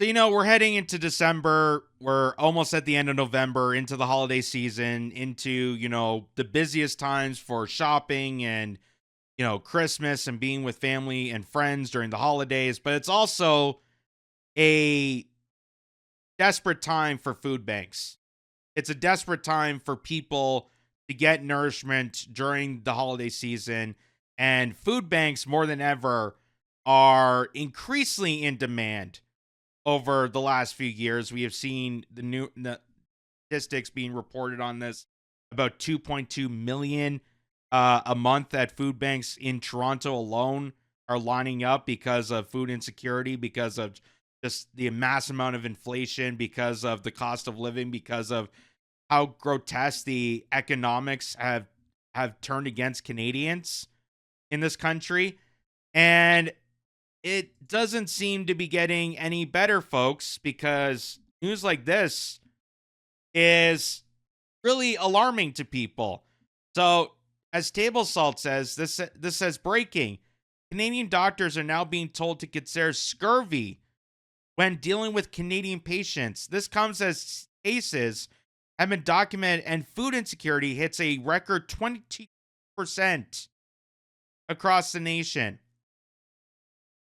So, we're heading into December. We're almost at the end of November, into the holiday season, into, the busiest times for shopping and, Christmas and being with family and friends during the holidays. But it's also a desperate time for food banks. It's a desperate time for people to get nourishment during the holiday season. And food banks, more than ever, are increasingly in demand over the last few years. We have seen the statistics being reported on this, about 2.2 million a month at food banks in Toronto alone are lining up because of food insecurity, because of just the mass amount of inflation, because of the cost of living, because of how grotesque the economics have turned against Canadians in this country. And it doesn't seem to be getting any better, folks, because news like this is really alarming to people. So, as Table Salt says, this says breaking. Canadian doctors are now being told to consider scurvy when dealing with Canadian patients. This comes as cases have been documented and food insecurity hits a record 22% across the nation.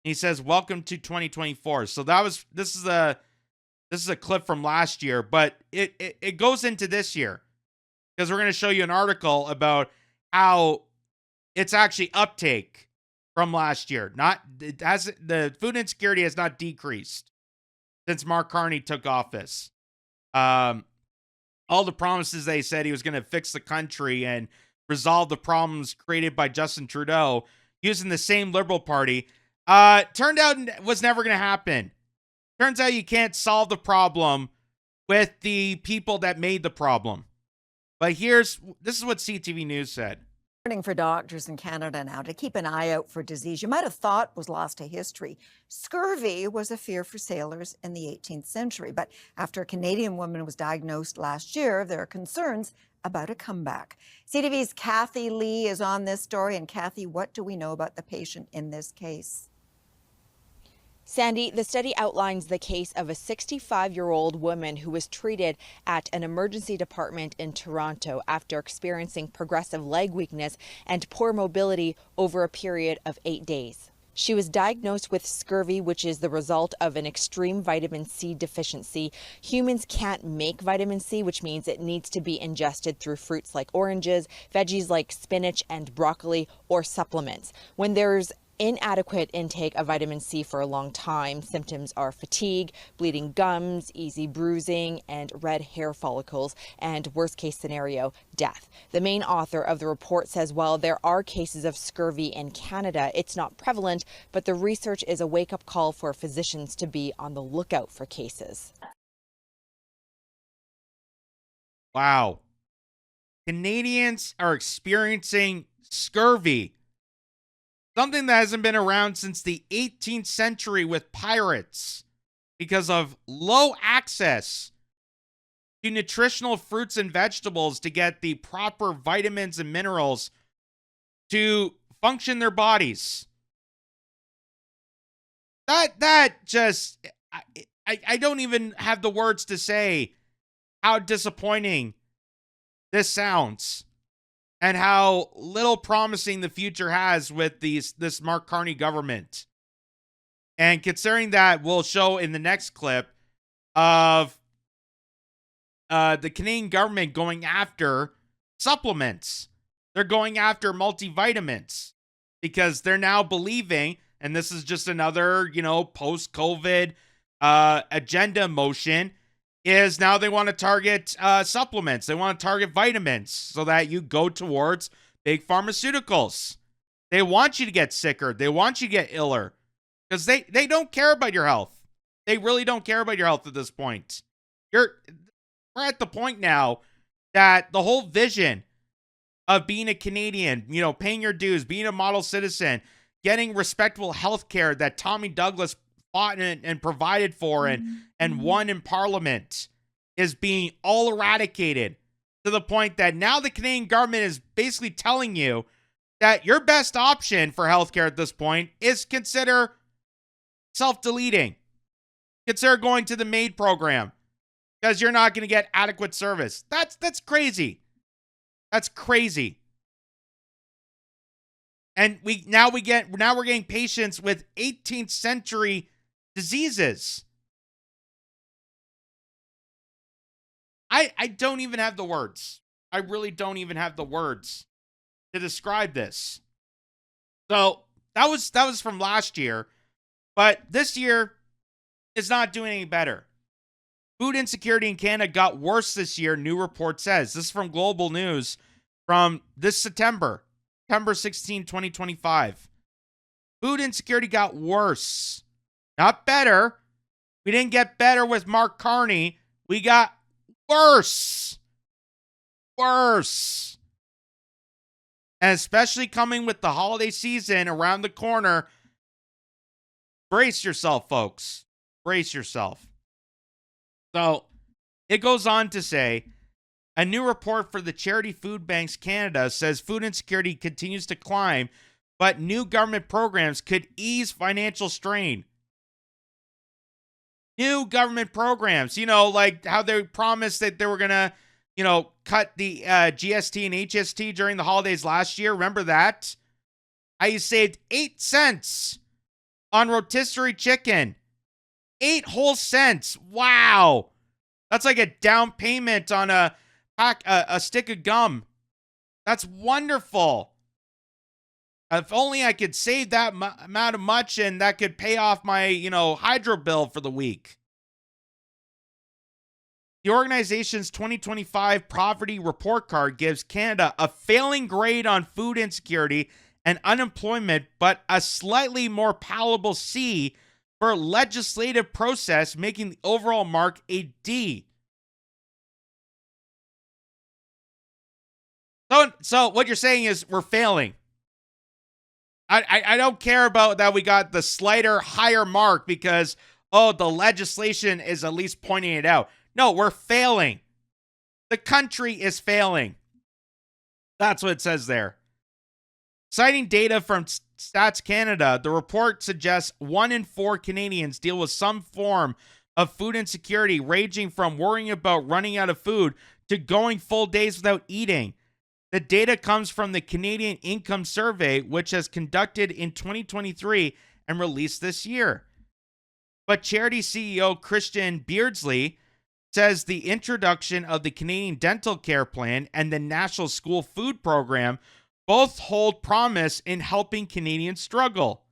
He says, "Welcome to 2024." So this is a clip from last year, but it goes into this year because we're going to show you an article about how it's actually uptake from last year. The food insecurity has not decreased since Mark Carney took office. All the promises they said he was going to fix the country and resolve the problems created by Justin Trudeau using the same Liberal Party, turned out was never going to happen. Turns out you can't solve the problem with the people that made the problem. But this is what CTV News said. Warning for doctors in Canada now to keep an eye out for disease you might have thought was lost to history. Scurvy was a fear for sailors in the 18th century, but after a Canadian woman was diagnosed last year, there are concerns about a comeback. CTV's Kathy Lee is on this story. And Kathy, what do we know about the patient in this case? Sandy, the study outlines the case of a 65-year-old woman who was treated at an emergency department in Toronto after experiencing progressive leg weakness and poor mobility over a period of 8 days. She was diagnosed with scurvy, which is the result of an extreme vitamin C deficiency. Humans can't make vitamin C, which means it needs to be ingested through fruits like oranges, veggies like spinach and broccoli, or supplements. When there's inadequate intake of vitamin C for a long time, symptoms are fatigue, bleeding gums, easy bruising, and red hair follicles, and worst case scenario, death. The main author of the report says while there are cases of scurvy in Canada, it's not prevalent, but the research is a wake-up call for physicians to be on the lookout for cases. Wow. Canadians are experiencing scurvy. Something that hasn't been around since the 18th century with pirates because of low access to nutritional fruits and vegetables to get the proper vitamins and minerals to function their bodies. That just, I don't even have the words to say how disappointing this sounds. And how little promising the future has with this Mark Carney government. And considering that, we'll show in the next clip of the Canadian government going after supplements. They're going after multivitamins because they're now believing, and this is just another, post-COVID agenda motion, is now they want to target supplements. They want to target vitamins so that you go towards big pharmaceuticals. They want you to get sicker. They want you to get iller because they don't care about your health. They really don't care about your health at this point. We're at the point now that the whole vision of being a Canadian, paying your dues, being a model citizen, getting respectable health care that Tommy Douglas fought and provided for and won in Parliament is being all eradicated to the point that now the Canadian government is basically telling you that your best option for healthcare at this point is consider self-deleting. Consider going to the MAID program because you're not going to get adequate service. That's crazy. That's crazy. And now we're getting patients with 18th century diseases. I don't even have the words. I really don't even have the words to describe this. So that was from last year, but this year is not doing any better. Food insecurity in Canada got worse this year, new report says. This is from Global News from this September 16, 2025. Food insecurity got worse, not better. We didn't get better with Mark Carney. We got worse. Worse. And especially coming with the holiday season around the corner, brace yourself, folks. Brace yourself. So, it goes on to say, a new report for the Charity Food Banks Canada says food insecurity continues to climb, but new government programs could ease financial strain. New government programs, like how they promised that they were going to, cut the GST and HST during the holidays last year. Remember that? How you saved 8 cents on rotisserie chicken. 8 whole cents. Wow. That's like a down payment on a stick of gum. That's wonderful. If only I could save that amount of much and that could pay off my, hydro bill for the week. The organization's 2025 poverty report card gives Canada a failing grade on food insecurity and unemployment, but a slightly more palatable C for legislative process, making the overall mark a D. So what you're saying is we're failing. I don't care about that we got the slighter higher mark because, the legislation is at least pointing it out. No, we're failing. The country is failing. That's what it says there. Citing data from Stats Canada, the report suggests 1 in 4 Canadians deal with some form of food insecurity, ranging from worrying about running out of food to going full days without eating. The data comes from the Canadian Income Survey, which was conducted in 2023 and released this year. But charity CEO Christian Beardsley says the introduction of the Canadian Dental Care Plan and the National School Food Program both hold promise in helping Canadians struggle.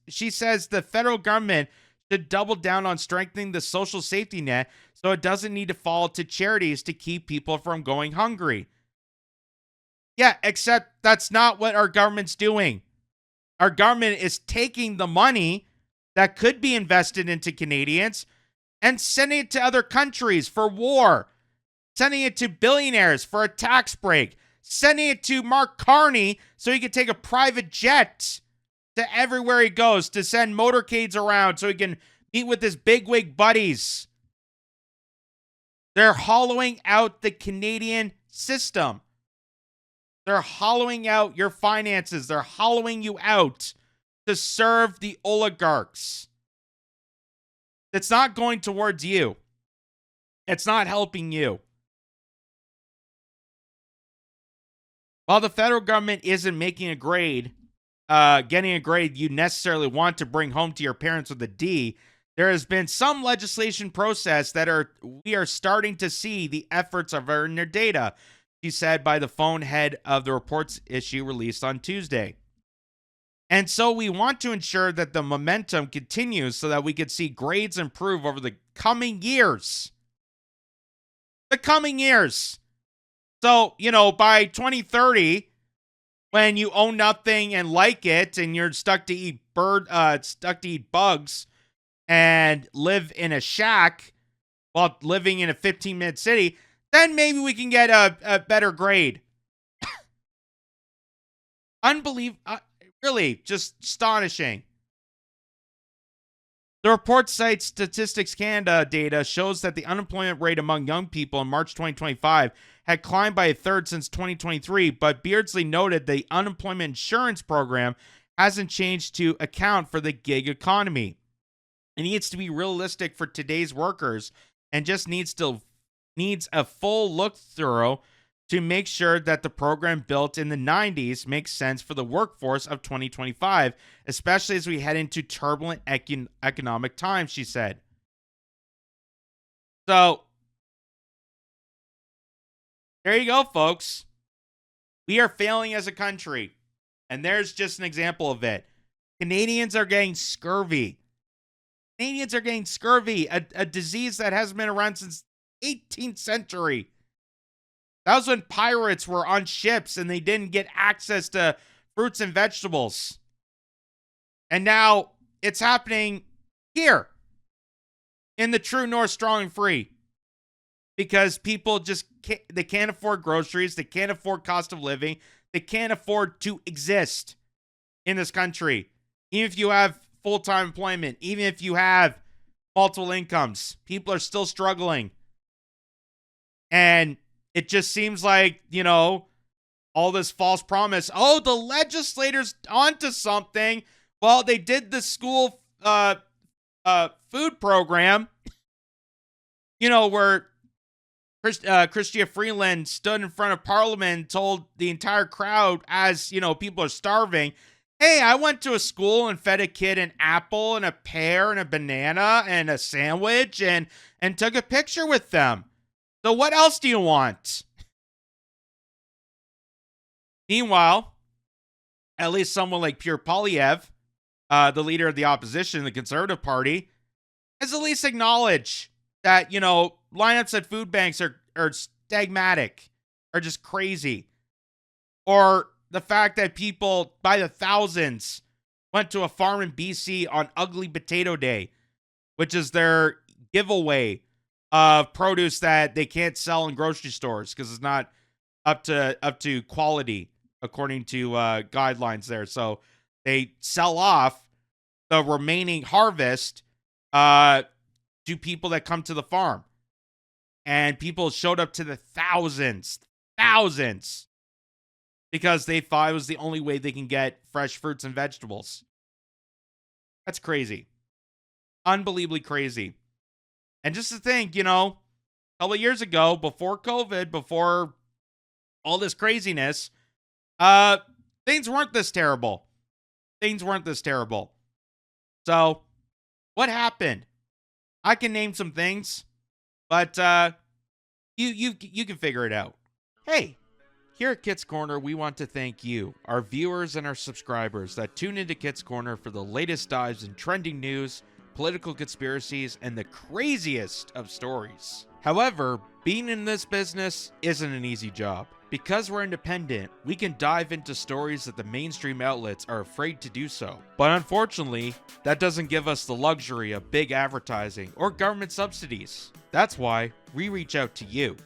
She says the federal government should double down on strengthening the social safety net so it doesn't need to fall to charities to keep people from going hungry. Yeah, except that's not what our government's doing. Our government is taking the money that could be invested into Canadians and sending it to other countries for war, sending it to billionaires for a tax break, sending it to Mark Carney so he can take a private jet to everywhere he goes to send motorcades around so he can meet with his bigwig buddies. They're hollowing out the Canadian system. They're hollowing out your finances. They're hollowing you out to serve the oligarchs. It's not going towards you. It's not helping you. While the federal government isn't making a grade, getting a grade you necessarily want to bring home to your parents with a D, there has been some legislation process that we are starting to see the efforts of earning their data, she said by the phone head of the reports issue released on Tuesday. And so we want to ensure that the momentum continues so that we could see grades improve over the coming years. The coming years. So, by 2030, when you own nothing and like it and you're stuck to eat bugs and live in a shack while living in a 15-minute city, then maybe we can get a better grade. Unbelievable. Really, just astonishing. The report cites Statistics Canada data shows that the unemployment rate among young people in March 2025 had climbed by a third since 2023, but Beardsley noted the unemployment insurance program hasn't changed to account for the gig economy. It needs to be realistic for today's workers and just needs a full look through to make sure that the program built in the 90s makes sense for the workforce of 2025, especially as we head into turbulent economic times, she said. So, there you go, folks. We are failing as a country. And there's just an example of it. Canadians are getting scurvy. Canadians are getting scurvy, a disease that hasn't been around since 18th century. That was when pirates were on ships and they didn't get access to fruits and vegetables. And now it's happening here in the true north, strong and free. Because people just can't afford groceries. They can't afford cost of living. They can't afford to exist in this country. Even if you have full-time employment, even if you have multiple incomes, people are still struggling. And it just seems like, all this false promise. Oh, the legislators onto something. Well, they did the school food program, where Chrystia Freeland stood in front of Parliament and told the entire crowd as, people are starving, hey, I went to a school and fed a kid an apple and a pear and a banana and a sandwich and took a picture with them. So what else do you want? Meanwhile, at least someone like Pierre Poilievre, the leader of the opposition, the Conservative Party, has at least acknowledged that, lineups at food banks are stagmatic, are just crazy. Or the fact that people by the thousands went to a farm in BC on Ugly Potato Day, which is their giveaway of produce that they can't sell in grocery stores because it's not up to quality according to guidelines there. So they sell off the remaining harvest to people that come to the farm. And people showed up to the thousands, because they thought it was the only way they can get fresh fruits and vegetables. That's crazy. Unbelievably crazy. And just to think, a couple of years ago, before COVID, before all this craziness, things weren't this terrible. So, what happened? I can name some things, but you can figure it out. Hey, here at Kitz Corner, we want to thank you, our viewers and our subscribers that tune into Kitz Corner for the latest dives in trending news, political conspiracies, and the craziest of stories. However, being in this business isn't an easy job. Because we're independent, we can dive into stories that the mainstream outlets are afraid to do so. But unfortunately, that doesn't give us the luxury of big advertising or government subsidies. That's why we reach out to you.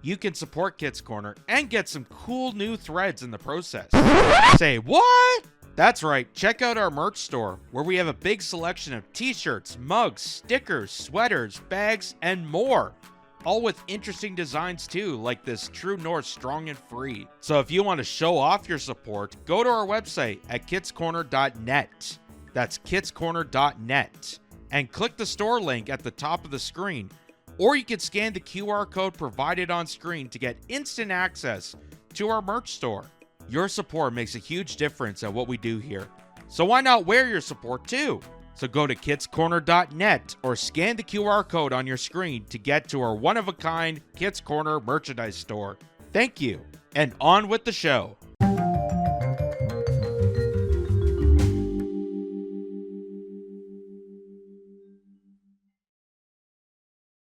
You can support Kitz Corner and get some cool new threads in the process. Say what? That's right, check out our merch store, where we have a big selection of t-shirts, mugs, stickers, sweaters, bags, and more. All with interesting designs too, like this True North Strong and Free. So if you want to show off your support, go to our website at kitzcorner.net. That's kitzcorner.net. And click the store link at the top of the screen. Or you can scan the QR code provided on screen to get instant access to our merch store. Your support makes a huge difference at what we do here. So why not wear your support too? So go to kitzcorner.net or scan the QR code on your screen to get to our one-of-a-kind Kitz Corner merchandise store. Thank you, and on with the show.